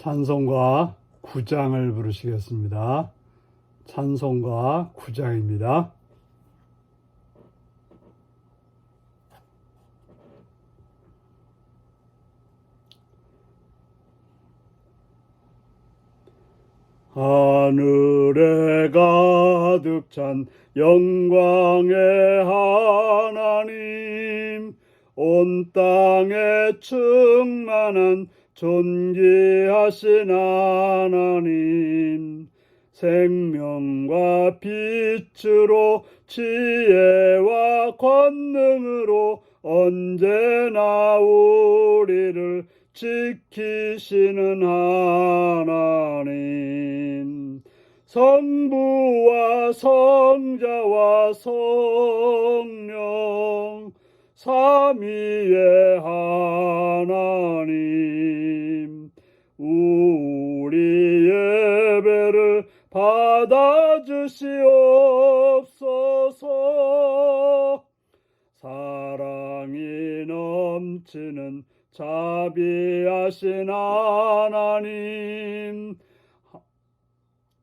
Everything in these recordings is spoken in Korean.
찬송가 9장을 부르시겠습니다. 찬송가 9장입니다. 하늘에 가득 찬 영광의 하나님, 온 땅에 충만한 존귀하신 하나님, 생명과 빛으로 지혜와 권능으로 언제나 우리를 지키시는 하나님, 성부와 성자와 성령 삼위의 하나님, 우리 예배를 받아주시옵소서. 사랑이 넘치는 자비하신 하나님,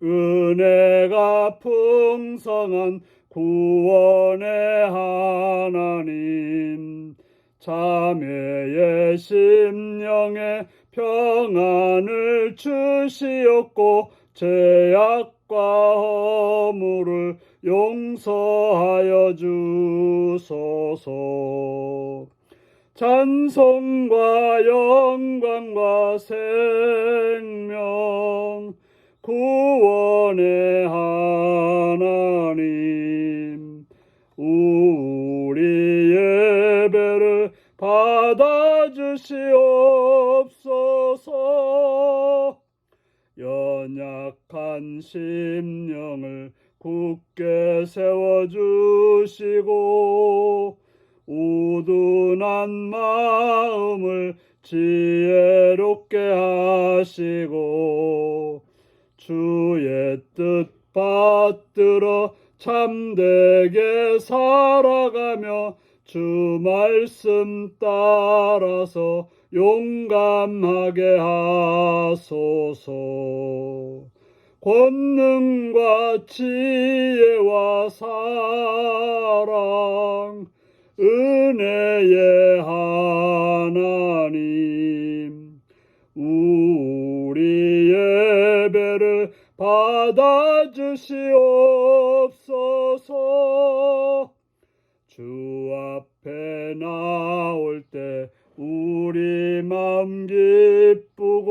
은혜가 풍성한 구원의 하나님, 자매의 심령에 평안을 주시옵고 죄악과 허물을 용서하여 주소서. 찬송과 영광과 생명 구원의 하나님, 우리 예배를 받아주시옵소서. 연약한 심령을 굳게 세워주시고 우둔한 마음을 지혜롭게 하시고 주의 뜻 받들어 참되게 살아가며 주 말씀 따라서 용감하게 하소서. 권능과 지혜와 사랑 은혜의 하나님, 우리 예배를 받아주시옵소서. 주 앞에 나올 때 우리 마음 기쁘고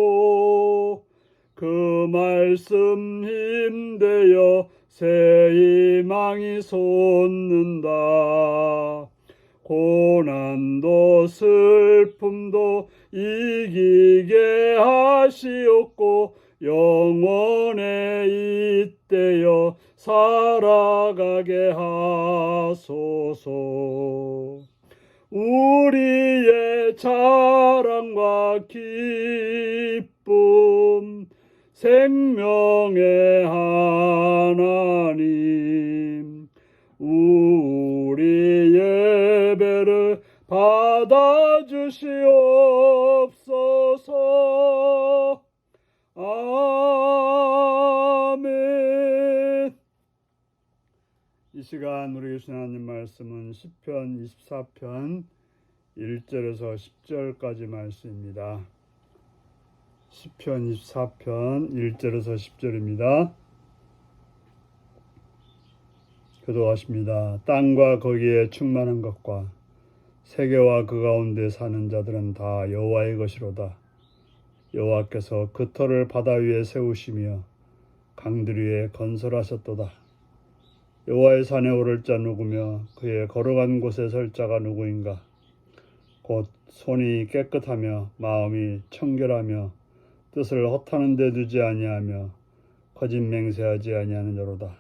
그 말씀 힘되어 새 희망이 솟는다. 고난도 슬픔도 이기게 하시옵고 영원에 잇대어 살아가게 하소서. 우리의 자랑과 기쁨 생명의 하나님, 우리 예배를 받아주시옵소서. 아멘. 이 시간 우리 주신 하나님 말씀은 시편 24편 1절에서 10절까지 말씀입니다. 시편 24편 1절에서 10절입니다. 교도하십니다. 땅과 거기에 충만한 것과 세계와 그 가운데 사는 자들은 다 여호와의 것이로다. 여호와께서 그 터를 바다 위에 세우시며 강들 위에 건설하셨도다. 여호와의 산에 오를 자 누구며 그의 걸어간 곳에 설 자가 누구인가? 곧 손이 깨끗하며 마음이 청결하며 뜻을 허탄한 데 두지 아니하며 거짓 맹세하지 아니하는 자로다.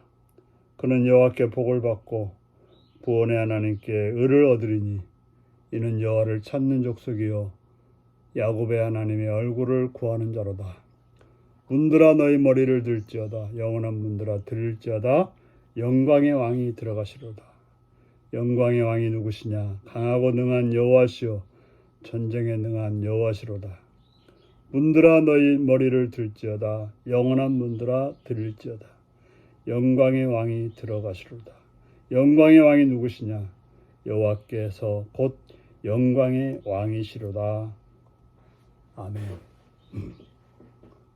그는 여호와께 복을 받고 구원의 하나님께 의를 얻으리니 이는 여호와를 찾는 족속이요 야곱의 하나님의 얼굴을 구하는 자로다. 문들아 너희 머리를 들지어다. 영원한 문들아 들을지어다. 영광의 왕이 들어가시로다. 영광의 왕이 누구시냐? 강하고 능한 여호와시요 전쟁에 능한 여호와시로다. 문들아 너희 머리를 들지어다. 영원한 문들아 들을지어다. 영광의 왕이 들어가시로다. 영광의 왕이 누구시냐? 여호와께서 곧 영광의 왕이시로다. 아멘.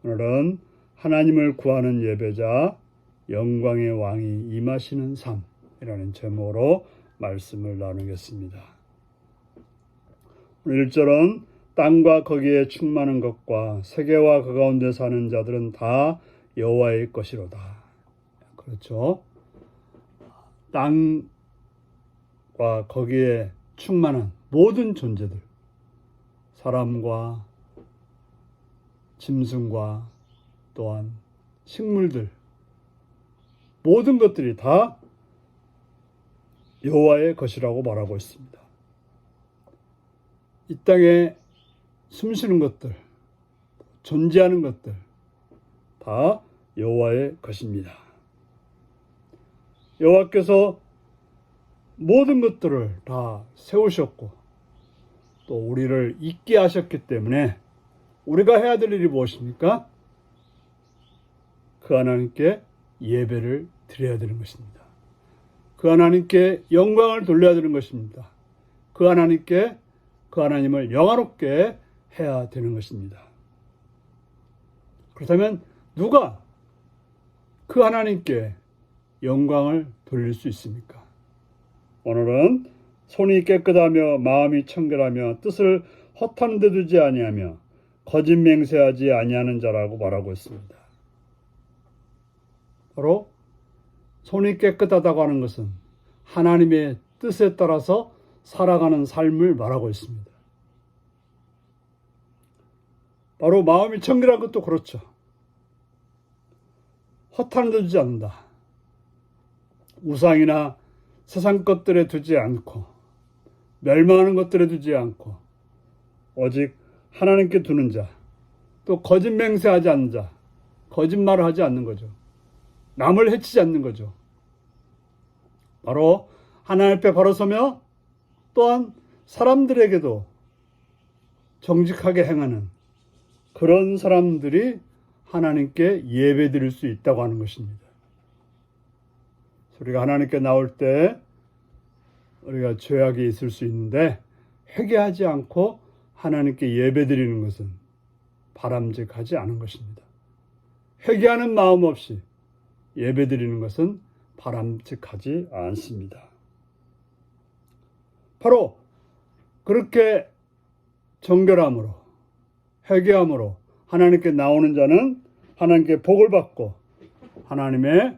오늘은 하나님을 구하는 예배자 영광의 왕이 임하시는 삶이라는 제목으로 말씀을 나누겠습니다. 오늘 1절은 땅과 거기에 충만한 것과 세계와 그 가운데 사는 자들은 다 여호와의 것이로다. 그렇죠. 땅과 거기에 충만한 모든 존재들, 사람과 짐승과 또한 식물들, 모든 것들이 다 여호와의 것이라고 말하고 있습니다. 이 땅에 숨쉬는 것들, 존재하는 것들 다 여호와의 것입니다. 여호와께서 모든 것들을 다 세우셨고 또 우리를 있게 하셨기 때문에 우리가 해야 될 일이 무엇입니까? 그 하나님께 예배를 드려야 되는 것입니다. 그 하나님께 영광을 돌려야 되는 것입니다. 그 하나님께 그 하나님을 영화롭게 해야 되는 것입니다. 그렇다면 누가 그 하나님께 영광을 돌릴 수 있습니까? 오늘은 손이 깨끗하며 마음이 청결하며 뜻을 허탄 데 두지 아니하며 거짓 맹세하지 아니하는 자라고 말하고 있습니다. 바로 손이 깨끗하다고 하는 것은 하나님의 뜻에 따라서 살아가는 삶을 말하고 있습니다. 바로 마음이 청결한 것도 그렇죠. 허탄 데 두지 않는다. 우상이나 세상 것들에 두지 않고 멸망하는 것들에 두지 않고 오직 하나님께 두는 자, 또 거짓 맹세하지 않는 자, 거짓말을 하지 않는 거죠. 남을 해치지 않는 거죠. 바로 하나님 앞에 바로 서며 또한 사람들에게도 정직하게 행하는 그런 사람들이 하나님께 예배 드릴 수 있다고 하는 것입니다. 우리가 하나님께 나올 때 우리가 죄악이 있을 수 있는데 회개하지 않고 하나님께 예배 드리는 것은 바람직하지 않은 것입니다. 회개하는 마음 없이 예배 드리는 것은 바람직하지 않습니다. 바로 그렇게 정결함으로 회개함으로 하나님께 나오는 자는 하나님께 복을 받고 하나님의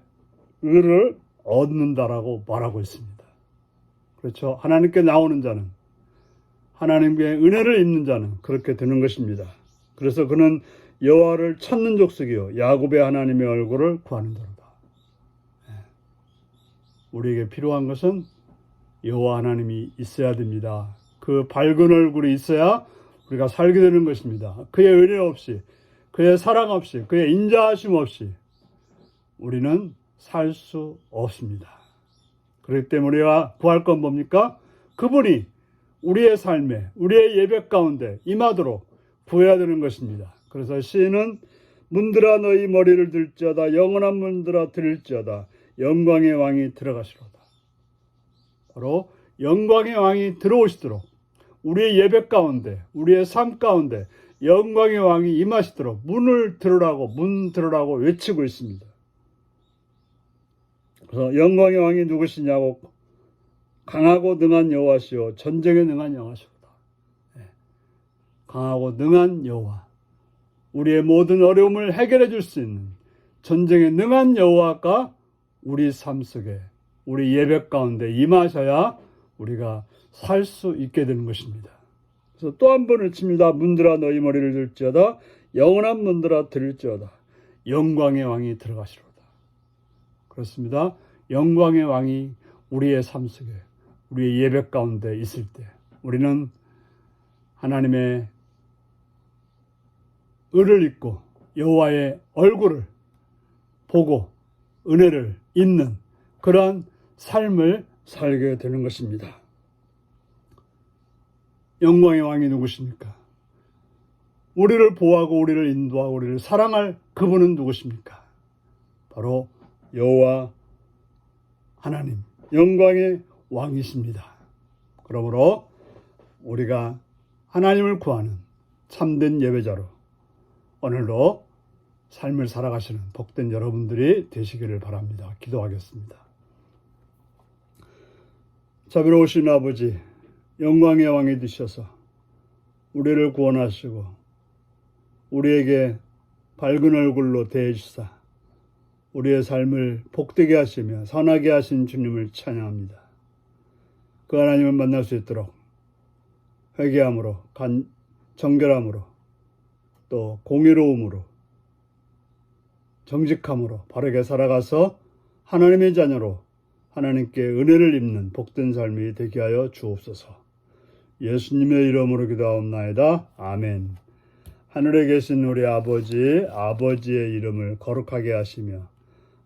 의를 얻는다라고 말하고 있습니다. 그렇죠. 하나님께 나오는 자는 하나님의 은혜를 입는 자는 그렇게 되는 것입니다. 그래서 그는 여호와를 찾는 족속이요 야곱의 하나님의 얼굴을 구하는 자로다. 우리에게 필요한 것은 여호와 하나님이 있어야 됩니다. 그 밝은 얼굴이 있어야 우리가 살게 되는 것입니다. 그의 은혜 없이, 그의 사랑 없이, 그의 인자하심 없이 우리는 살 수 없습니다. 그렇기 때문에 우리가 구할 건 뭡니까? 그분이 우리의 삶에, 우리의 예배 가운데 임하도록 구해야 되는 것입니다. 그래서 시인은 문들아 너희 머리를 들지어다. 영원한 문들아 들을지어다. 영광의 왕이 들어가시로다. 바로 영광의 왕이 들어오시도록 우리의 예배 가운데, 우리의 삶 가운데 영광의 왕이 임하시도록 문을 들으라고, 문 들으라고 외치고 있습니다. 그래서 영광의 왕이 누구시냐고, 강하고 능한 여호와시오 전쟁에 능한 여호와시로다. 강하고 능한 여호와, 우리의 모든 어려움을 해결해 줄 수 있는 전쟁에 능한 여호와가 우리 삶 속에, 우리 예배 가운데 임하셔야 우리가 살 수 있게 되는 것입니다. 그래서 또 한 번 외칩니다. 문들아 너희 머리를 들지어다. 영원한 문들아 들을지어다. 영광의 왕이 들어가시로다. 그렇습니다. 영광의 왕이 우리의 삶 속에, 우리의 예배 가운데 있을 때 우리는 하나님의 의를 입고 여호와의 얼굴을 보고 은혜를 입는 그러한 삶을 살게 되는 것입니다. 영광의 왕이 누구십니까? 우리를 보호하고 우리를 인도하고 우리를 사랑할 그분은 누구십니까? 바로 여호와 하나님, 영광의 왕이십니다. 그러므로 우리가 하나님을 구하는 참된 예배자로 오늘도 삶을 살아가시는 복된 여러분들이 되시기를 바랍니다. 기도하겠습니다. 자비로우신 아버지, 영광의 왕이 되셔서 우리를 구원하시고 우리에게 밝은 얼굴로 대해주사 우리의 삶을 복되게 하시며 선하게 하신 주님을 찬양합니다. 그 하나님을 만날 수 있도록 회개함으로, 정결함으로, 또 공의로움으로, 정직함으로 바르게 살아가서 하나님의 자녀로 하나님께 은혜를 입는 복된 삶이 되게 하여 주옵소서. 예수님의 이름으로 기도하옵나이다. 아멘. 하늘에 계신 우리 아버지, 아버지의 이름을 거룩하게 하시며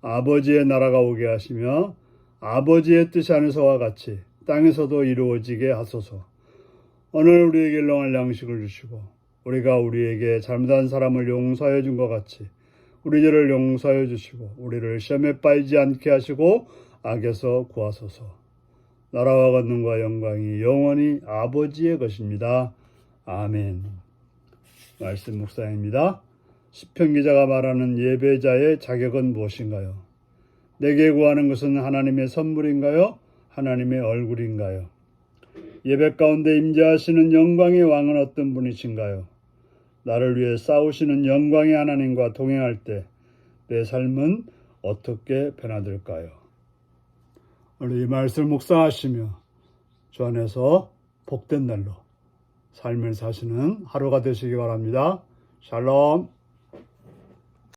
아버지의 나라가 오게 하시며 아버지의 뜻이 하늘에서와 같이 땅에서도 이루어지게 하소서. 오늘 우리에게 일용할 양식을 주시고 우리가 우리에게 잘못한 사람을 용서해 준 것 같이 우리 죄를 용서해 주시고 우리를 시험에 빠지지 않게 하시고 악에서 구하소서. 나라와 권능과 영광이 영원히 아버지의 것입니다. 아멘. 말씀 묵상입니다. 시편 기자가 말하는 예배자의 자격은 무엇인가요? 내게 구하는 것은 하나님의 선물인가요? 하나님의 얼굴인가요? 예배 가운데 임재하시는 영광의 왕은 어떤 분이신가요? 나를 위해 싸우시는 영광의 하나님과 동행할 때 내 삶은 어떻게 변화될까요? 오늘 이 말씀을 묵상하시며 주 안에서 복된 날로 삶을 사시는 하루가 되시기 바랍니다. 샬롬.